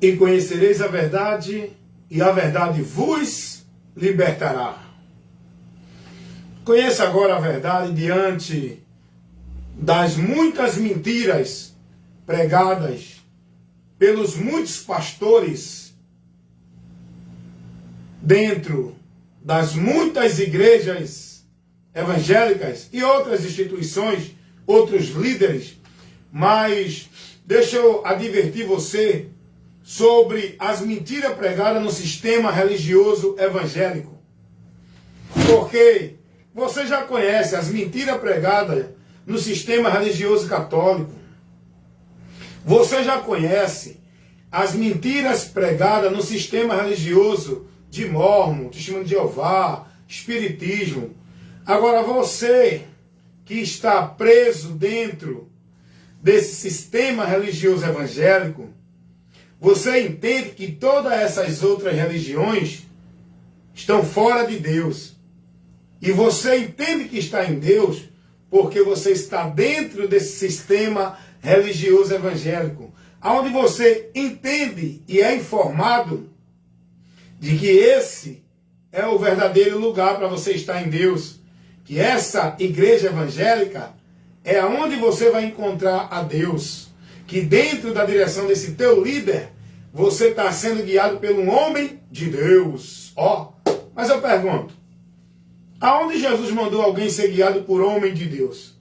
e conhecereis a verdade, e a verdade vos libertará. Conheça agora a verdade diante das muitas mentiras pregadas pelos muitos pastores dentro das muitas igrejas evangélicas e outras instituições, outros líderes. Mas deixa eu advertir você sobre as mentiras pregadas no sistema religioso evangélico. Porque você já conhece as mentiras pregadas no sistema religioso católico. Você já conhece as mentiras pregadas no sistema religioso de Mórmon, Testemunho de Jeová, Espiritismo. Agora você que está preso dentro desse sistema religioso evangélico, você entende que todas essas outras religiões estão fora de Deus. E você entende que está em Deus porque você está dentro desse sistema religioso evangélico, onde você entende e é informado de que esse é o verdadeiro lugar para você estar em Deus, que essa igreja evangélica é onde você vai encontrar a Deus, que dentro da direção desse teu líder, você está sendo guiado por um homem de Deus. Mas eu pergunto, aonde Jesus mandou alguém ser guiado por homem de Deus?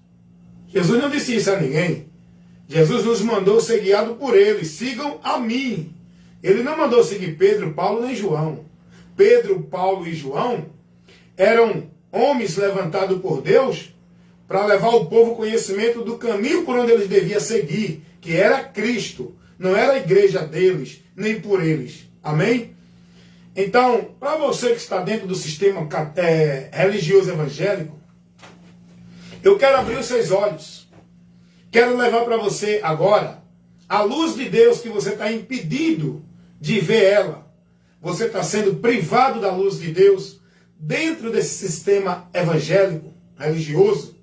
Jesus não disse isso a ninguém. Jesus nos mandou ser guiado por ele. Sigam a mim. Ele não mandou seguir Pedro, Paulo nem João. Pedro, Paulo e João eram homens levantados por Deus para levar o povo ao conhecimento do caminho por onde eles deviam seguir, que era Cristo. Não era a igreja deles, nem por eles. Amém? Então, para você que está dentro do sistema religioso evangélico, eu quero abrir os seus olhos. Quero levar para você agora a luz de Deus que você está impedido de ver ela. Você está sendo privado da luz de Deus dentro desse sistema evangélico, religioso,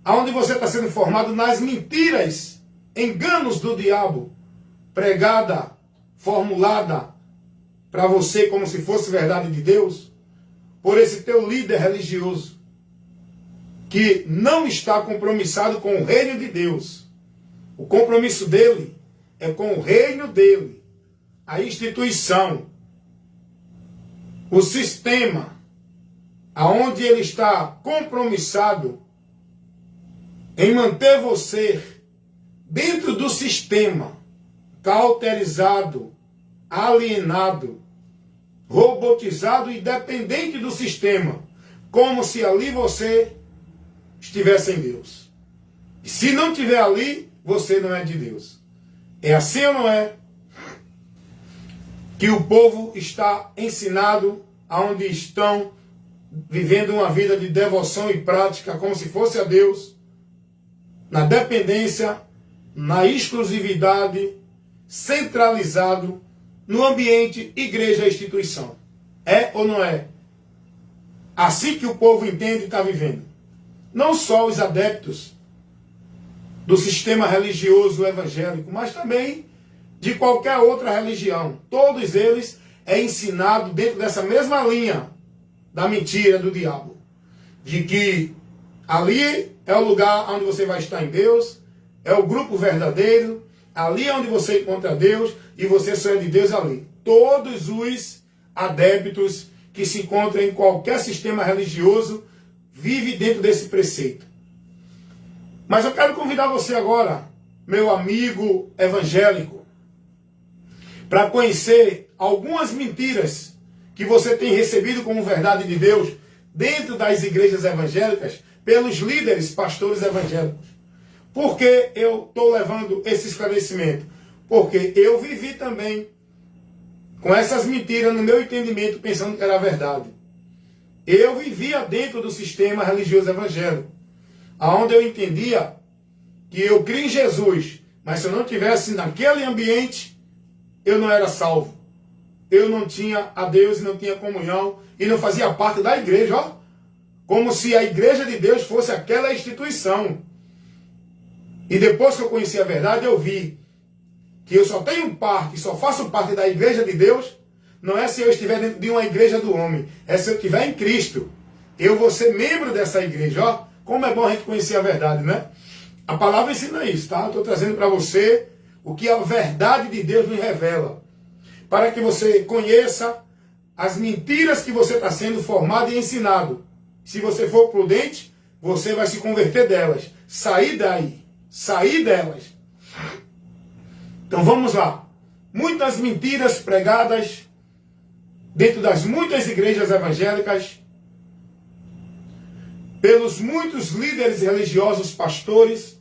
onde você está sendo formado nas mentiras, enganos do diabo, pregada, formulada para você como se fosse verdade de Deus, por esse teu líder religioso, que não está compromissado com o reino de Deus. O compromisso dele é com o reino dele, a instituição, o sistema, aonde ele está compromissado em manter você dentro do sistema, cauterizado, alienado, robotizado e dependente do sistema, como se ali você estivesse em Deus. E se não estiver ali, você não é de Deus. É assim ou não é? Que o povo está ensinado aonde estão vivendo uma vida de devoção e prática como se fosse a Deus, na dependência, na exclusividade, centralizado no ambiente igreja e instituição. É ou não é? Assim que o povo entende e está vivendo. Não só os adeptos do sistema religioso evangélico, mas também de qualquer outra religião. Todos eles é ensinado dentro dessa mesma linha da mentira do diabo. De que ali é o lugar onde você vai estar em Deus, é o grupo verdadeiro, ali é onde você encontra Deus e você só é de Deus ali. Todos os adeptos que se encontram em qualquer sistema religioso vivem dentro desse preceito. Mas eu quero convidar você agora, meu amigo evangélico, para conhecer algumas mentiras que você tem recebido como verdade de Deus dentro das igrejas evangélicas pelos líderes pastores evangélicos. Por que eu estou levando esse esclarecimento? Porque eu vivi também com essas mentiras no meu entendimento, pensando que era verdade. Eu vivia dentro do sistema religioso evangélico, onde eu entendia que eu criei em Jesus, mas se eu não estivesse naquele ambiente, eu não era salvo. Eu não tinha a Deus e não tinha comunhão e não fazia parte da igreja, como se a igreja de Deus fosse aquela instituição. E depois que eu conheci a verdade, eu vi que eu só tenho parte, só faço parte da igreja de Deus, não é se eu estiver dentro de uma igreja do homem, é se eu estiver em Cristo. Eu vou ser membro dessa igreja. Ó, como é bom a gente conhecer a verdade, né? A palavra ensina isso, tá? Eu estou trazendo para você o que a verdade de Deus nos revela, para que você conheça as mentiras que você está sendo formado e ensinado. Se você for prudente, você vai se converter delas. Sair daí. Sair delas. Então vamos lá. Muitas mentiras pregadas dentro das muitas igrejas evangélicas, pelos muitos líderes religiosos, pastores,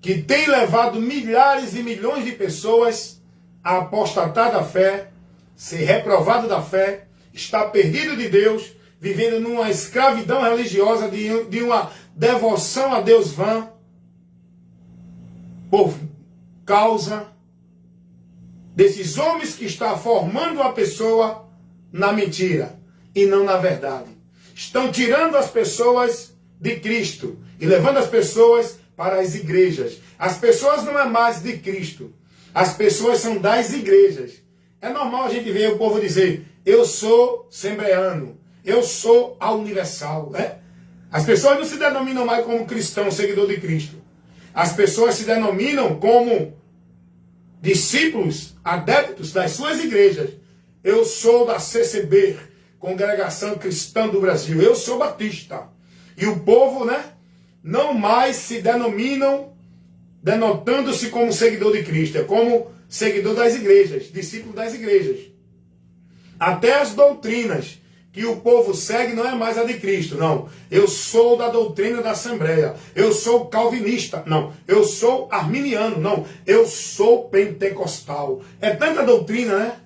que têm levado milhares e milhões de pessoas a apostatar da fé, ser reprovado da fé, estar perdido de Deus, vivendo numa escravidão religiosa, de uma devoção a Deus vã, por causa desses homens que estão formando a pessoa na mentira e não na verdade. Estão tirando as pessoas de Cristo e levando as pessoas para as igrejas. As pessoas não é mais de Cristo. As pessoas são das igrejas. É normal a gente ver o povo dizer, eu sou sembreano, eu sou a universal. Né? As pessoas não se denominam mais como cristão, seguidor de Cristo. As pessoas se denominam como discípulos, adeptos das suas igrejas. Eu sou da CCB, Congregação Cristã do Brasil. Eu sou batista. E o povo, né, não mais se denominam, denotando-se como seguidor de Cristo. É como seguidor das igrejas, discípulo das igrejas. Até as doutrinas que o povo segue não é mais a de Cristo, não. Eu sou da doutrina da Assembleia. Eu sou calvinista, não. Eu sou arminiano, não. Eu sou pentecostal. É tanta doutrina, né?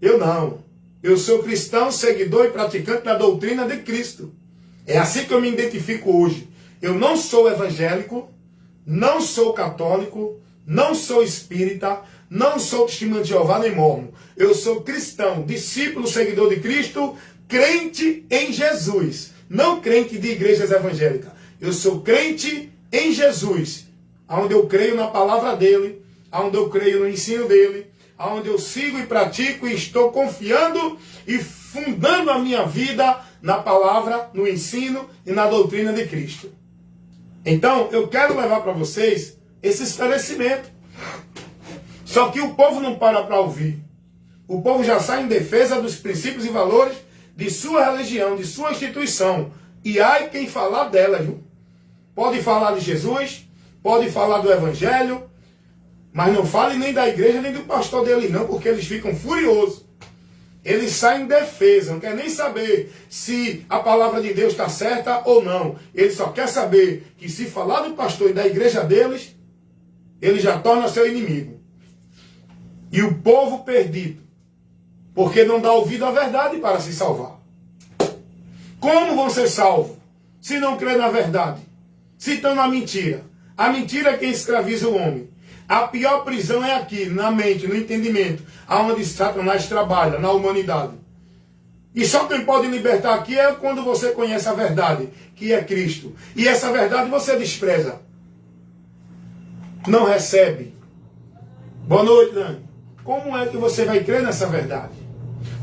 Eu não. Eu sou cristão, seguidor e praticante da doutrina de Cristo. É assim que eu me identifico hoje. Eu não sou evangélico, não sou católico, não sou espírita, não sou testemunho de Jeová nem mormon. Eu sou cristão, discípulo, seguidor de Cristo, crente em Jesus. Não crente de igrejas evangélicas. Eu sou crente em Jesus, onde eu creio na palavra dele, onde eu creio no ensino dele, onde eu sigo e pratico e estou confiando e fundando a minha vida na palavra, no ensino e na doutrina de Cristo. Então, eu quero levar para vocês esse esclarecimento. Só que o povo não para ouvir. O povo já sai em defesa dos princípios e valores de sua religião, de sua instituição. E ai quem falar dela, viu? Pode falar de Jesus, pode falar do Evangelho, mas não fale nem da igreja, nem do pastor dele, não, porque eles ficam furiosos. Eles saem em defesa, não quer nem saber se a palavra de Deus está certa ou não. Ele só quer saber que se falar do pastor e da igreja deles, ele já torna seu inimigo. E o povo perdido, porque não dá ouvido à verdade para se salvar. Como vão ser salvos se não crê na verdade? Se estão na mentira. A mentira é quem escraviza o homem. A pior prisão é aqui, na mente, no entendimento, aonde Satanás trabalha, na humanidade. E só quem pode libertar aqui é quando você conhece a verdade, que é Cristo. E essa verdade você despreza. Não recebe. Boa noite, Dani. Como é que você vai crer nessa verdade?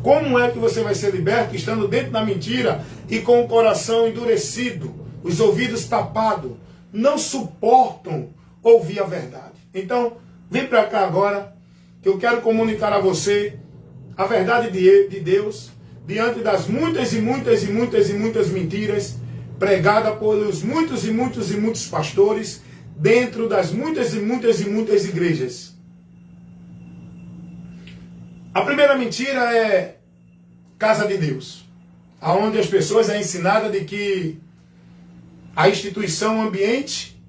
Como é que você vai ser liberto estando dentro da mentira e com o coração endurecido, os ouvidos tapados, não suportam ouvir a verdade? Então, vem para cá agora, que eu quero comunicar a você a verdade de Deus, diante das muitas e muitas e muitas e muitas mentiras pregadas pelos muitos e muitos e muitos pastores, dentro das muitas e muitas e muitas igrejas. A primeira mentira é casa de Deus, onde as pessoas é ensinada de que a instituição, ambiente,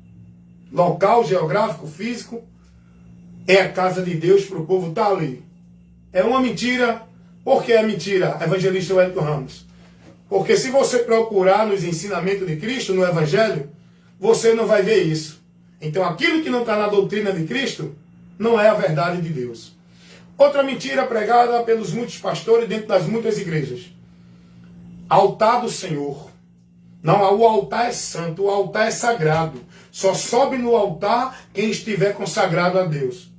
local, geográfico, físico, é a casa de Deus para o povo estar ali. É uma mentira. Por que é mentira, evangelista Wellington Ramos? Porque se você procurar nos ensinamentos de Cristo, no Evangelho, você não vai ver isso. Então aquilo que não está na doutrina de Cristo, não é a verdade de Deus. Outra mentira pregada pelos muitos pastores dentro das muitas igrejas. Altar do Senhor. Não, o altar é santo, o altar é sagrado. Só sobe no altar quem estiver consagrado a Deus.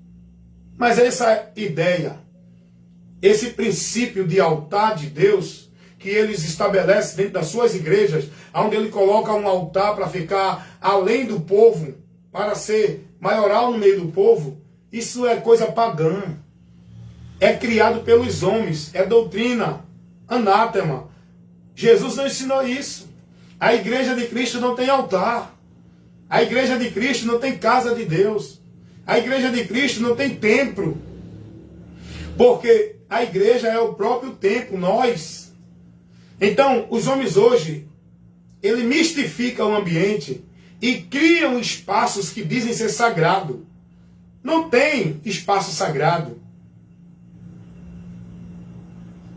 Mas essa ideia, esse princípio de altar de Deus, que eles estabelecem dentro das suas igrejas, onde ele coloca um altar para ficar além do povo, para ser maioral no meio do povo, isso é coisa pagã. É criado pelos homens, é doutrina, anátema. Jesus não ensinou isso. A igreja de Cristo não tem altar. A igreja de Cristo não tem casa de Deus. A igreja de Cristo não tem templo. Porque a igreja é o próprio templo, nós. Então, os homens hoje, ele mistifica o ambiente e criam espaços que dizem ser sagrado. Não tem espaço sagrado.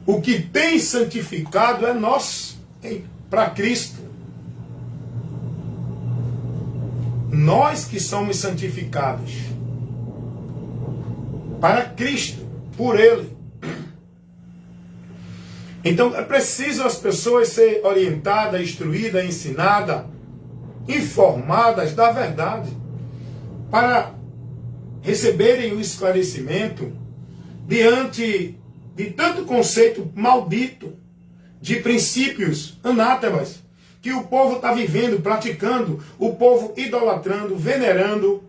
O que tem santificado é nós, para Cristo. Nós que somos santificados para Cristo, por Ele. Então é preciso as pessoas serem orientadas, instruídas, ensinadas, informadas da verdade, para receberem o esclarecimento diante de tanto conceito maldito, de princípios anátemas, que o povo está vivendo, praticando, o povo idolatrando, venerando,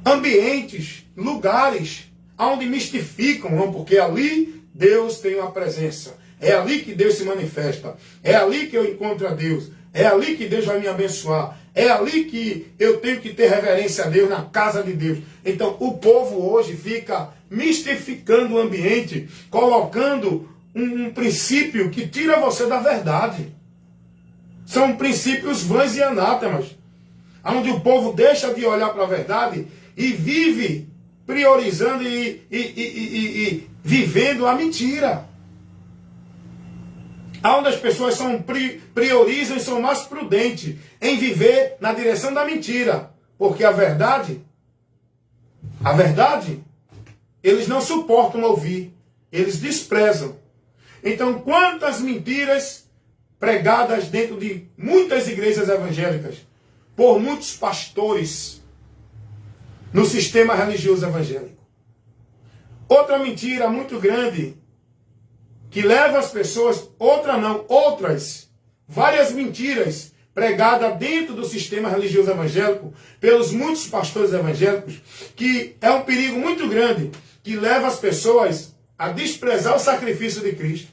ambientes, lugares, onde mistificam, não, porque ali Deus tem uma presença, é ali que Deus se manifesta, é ali que eu encontro a Deus, é ali que Deus vai me abençoar, é ali que eu tenho que ter reverência a Deus, na casa de Deus. Então o povo hoje fica mistificando o ambiente, colocando um princípio que tira você da verdade. São princípios vãs e anátemas, onde o povo deixa de olhar para a verdade e vive priorizando e vivendo a mentira. Onde as pessoas priorizam e são mais prudentes em viver na direção da mentira. Porque a verdade, eles não suportam ouvir, eles desprezam. Então, quantas mentiras pregadas dentro de muitas igrejas evangélicas, por muitos pastores, no sistema religioso evangélico. Outra mentira muito grande, que leva as pessoas, outras, várias mentiras pregadas dentro do sistema religioso evangélico, pelos muitos pastores evangélicos, que é um perigo muito grande, que leva as pessoas a desprezar o sacrifício de Cristo.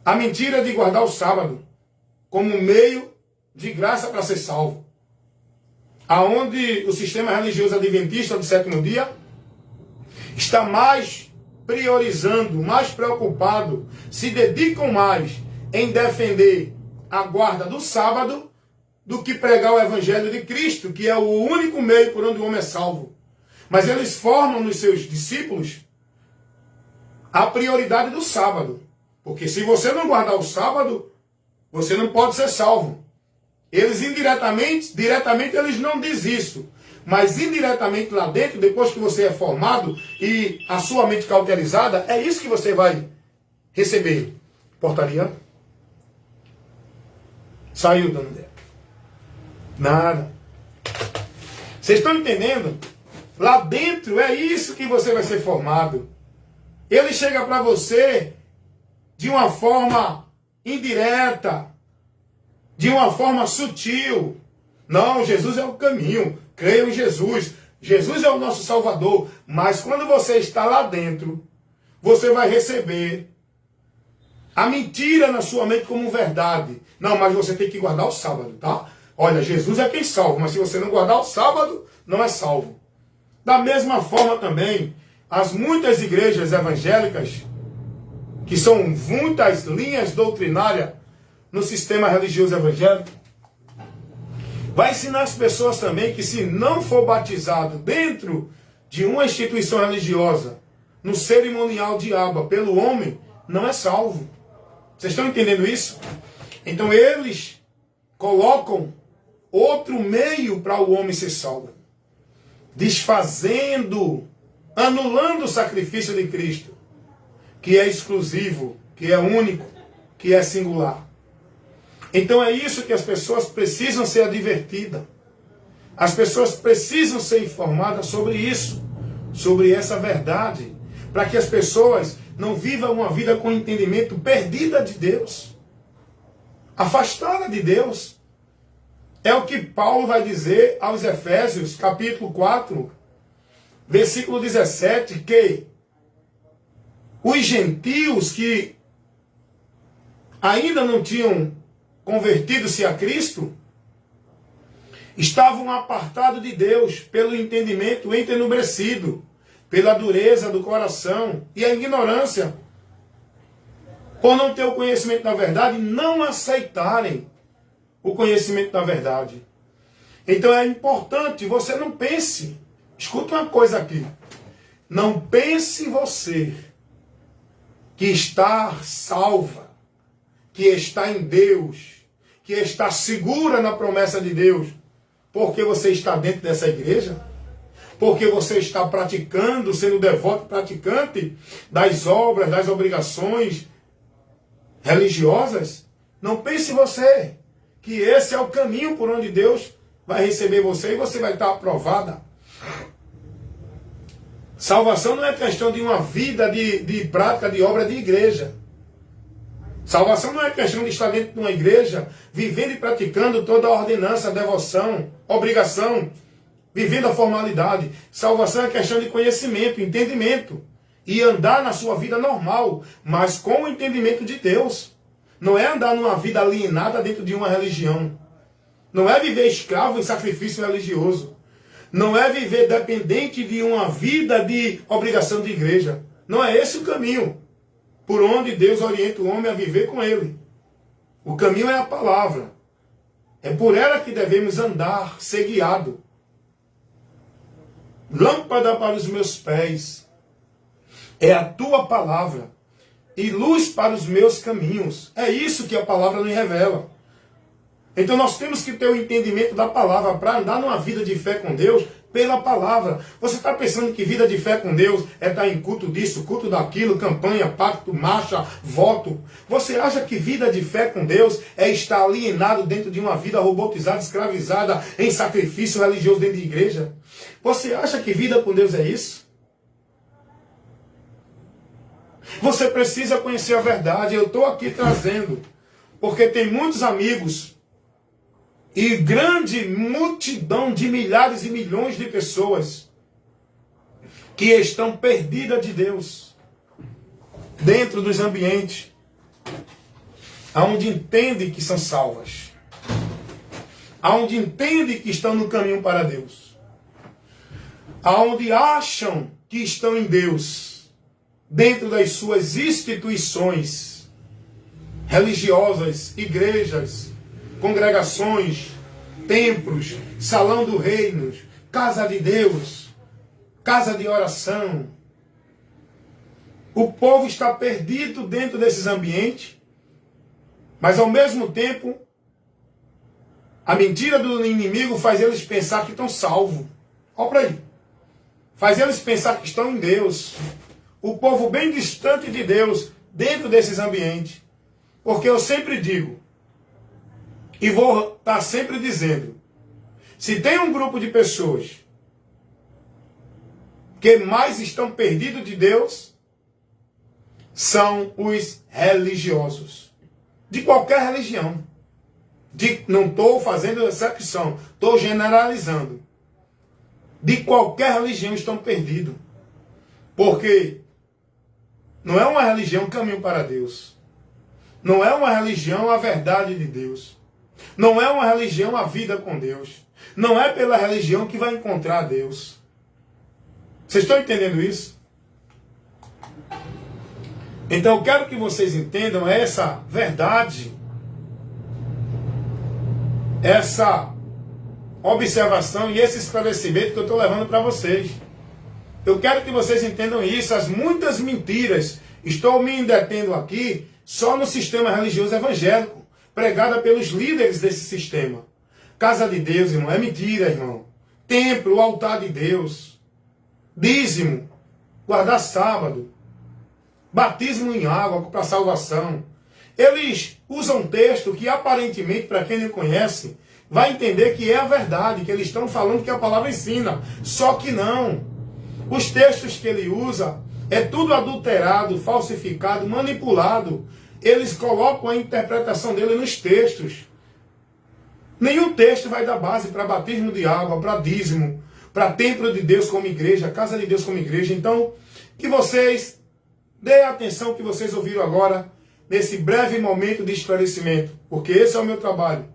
A mentira de guardar o sábado como meio de graça para ser salvo. Aonde o sistema religioso adventista do sétimo dia está mais priorizando, mais preocupado, se dedicam mais em defender a guarda do sábado do que pregar o evangelho de Cristo, que é o único meio por onde o homem é salvo. Mas eles formam nos seus discípulos a prioridade do sábado. Porque se você não guardar o sábado, você não pode ser salvo. Eles diretamente eles não dizem isso. Mas indiretamente lá dentro, depois que você é formado e a sua mente cauterizada, é isso que você vai receber. Portaria? Saiu, dona André. Nada. Vocês estão entendendo? Lá dentro é isso que você vai ser formado. Ele chega para você de uma forma indireta, de uma forma sutil. Não, Jesus é o caminho. Creiam em Jesus. Jesus é o nosso Salvador. Mas quando você está lá dentro, você vai receber a mentira na sua mente como verdade. Não, mas você tem que guardar o sábado, tá? Olha, Jesus é quem salva, mas se você não guardar o sábado, não é salvo. Da mesma forma também, as muitas igrejas evangélicas, que são muitas linhas doutrinárias no sistema religioso evangélico, vai ensinar as pessoas também que se não for batizado dentro de uma instituição religiosa, no cerimonial de água pelo homem, não é salvo. Vocês estão entendendo isso? Então eles colocam outro meio para o homem ser salvo. Desfazendo, anulando o sacrifício de Cristo, que é exclusivo, que é único, que é singular. Então é isso que as pessoas precisam ser advertidas. As pessoas precisam ser informadas sobre isso, sobre essa verdade, para que as pessoas não vivam uma vida com entendimento perdida de Deus, afastada de Deus. É o que Paulo vai dizer aos Efésios, capítulo 4, versículo 17, que os gentios que ainda não tinham convertido-se a Cristo estavam apartados de Deus pelo entendimento entenebrecido, pela dureza do coração e a ignorância, por não ter o conhecimento da verdade, não aceitarem o conhecimento da verdade. Então é importante, você não pense, escuta uma coisa aqui, não pense você que está salva, que está em Deus, que está segura na promessa de Deus, porque você está dentro dessa igreja, porque você está praticando, sendo devoto praticante das obras, das obrigações religiosas. Não pense você que esse é o caminho por onde Deus vai receber você e você vai estar aprovada. Salvação não é questão de uma vida de prática de obra de igreja. Salvação não é questão de estar dentro de uma igreja, vivendo e praticando toda a ordenança, a devoção, obrigação, vivendo a formalidade. Salvação é questão de conhecimento, entendimento. E andar na sua vida normal, mas com o entendimento de Deus. Não é andar numa vida alienada dentro de uma religião. Não é viver escravo em sacrifício religioso. Não é viver dependente de uma vida de obrigação de igreja. Não é esse o caminho por onde Deus orienta o homem a viver com ele. O caminho é a palavra. É por ela que devemos andar, ser guiado. Lâmpada para os meus pés é a tua palavra e luz para os meus caminhos. É isso que a palavra nos revela. Então nós temos que ter o entendimento da palavra para andar numa vida de fé com Deus pela palavra. Você está pensando que vida de fé com Deus é estar em culto disso, culto daquilo, campanha, pacto, marcha, voto? Você acha que vida de fé com Deus é estar alienado dentro de uma vida robotizada, escravizada, em sacrifício religioso dentro de igreja? Você acha que vida com Deus é isso? Você precisa conhecer a verdade. Eu estou aqui trazendo, porque tem muitos amigos e grande multidão de milhares e milhões de pessoas que estão perdidas de Deus dentro dos ambientes onde entendem que são salvas, onde entendem que estão no caminho para Deus, onde acham que estão em Deus, dentro das suas instituições religiosas, igrejas, congregações, templos, salão do reino, casa de Deus, casa de oração. O povo está perdido dentro desses ambientes, mas ao mesmo tempo, a mentira do inimigo faz eles pensar que estão salvos. Olha para aí. Faz eles pensar que estão em Deus. O povo bem distante de Deus, dentro desses ambientes. Porque eu sempre digo, e vou estar sempre dizendo, se tem um grupo de pessoas que mais estão perdidos de Deus, são os religiosos. De qualquer religião. Não estou fazendo exceção, estou generalizando. De qualquer religião estão perdidos. Porque não é uma religião caminho para Deus. Não é uma religião a verdade de Deus. Não é uma religião a vida com Deus. Não é pela religião que vai encontrar Deus. Vocês estão entendendo isso? Então eu quero que vocês entendam essa verdade, essa observação e esse esclarecimento que eu estou levando para vocês. Eu quero que vocês entendam isso, as muitas mentiras. Estou me detendo aqui só no sistema religioso evangélico, pregada pelos líderes desse sistema. Casa de Deus, irmão, é mentira, irmão. Templo, altar de Deus. Dízimo, guardar sábado. Batismo em água para salvação. Eles usam um texto que aparentemente, para quem não conhece, vai entender que é a verdade, que eles estão falando que a palavra ensina. Só que não. Os textos que ele usa é tudo adulterado, falsificado, manipulado. Eles colocam a interpretação dele nos textos. Nenhum texto vai dar base para batismo de água, para dízimo, para templo de Deus como igreja, casa de Deus como igreja. Então, que vocês dêem a atenção que vocês ouviram agora, nesse breve momento de esclarecimento, porque esse é o meu trabalho.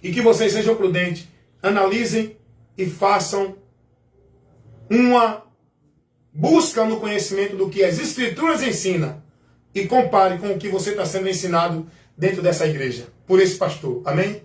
E que vocês sejam prudentes, analisem e façam uma busca no conhecimento do que as Escrituras ensinam e compare com o que você está sendo ensinado dentro dessa igreja, por esse pastor. Amém?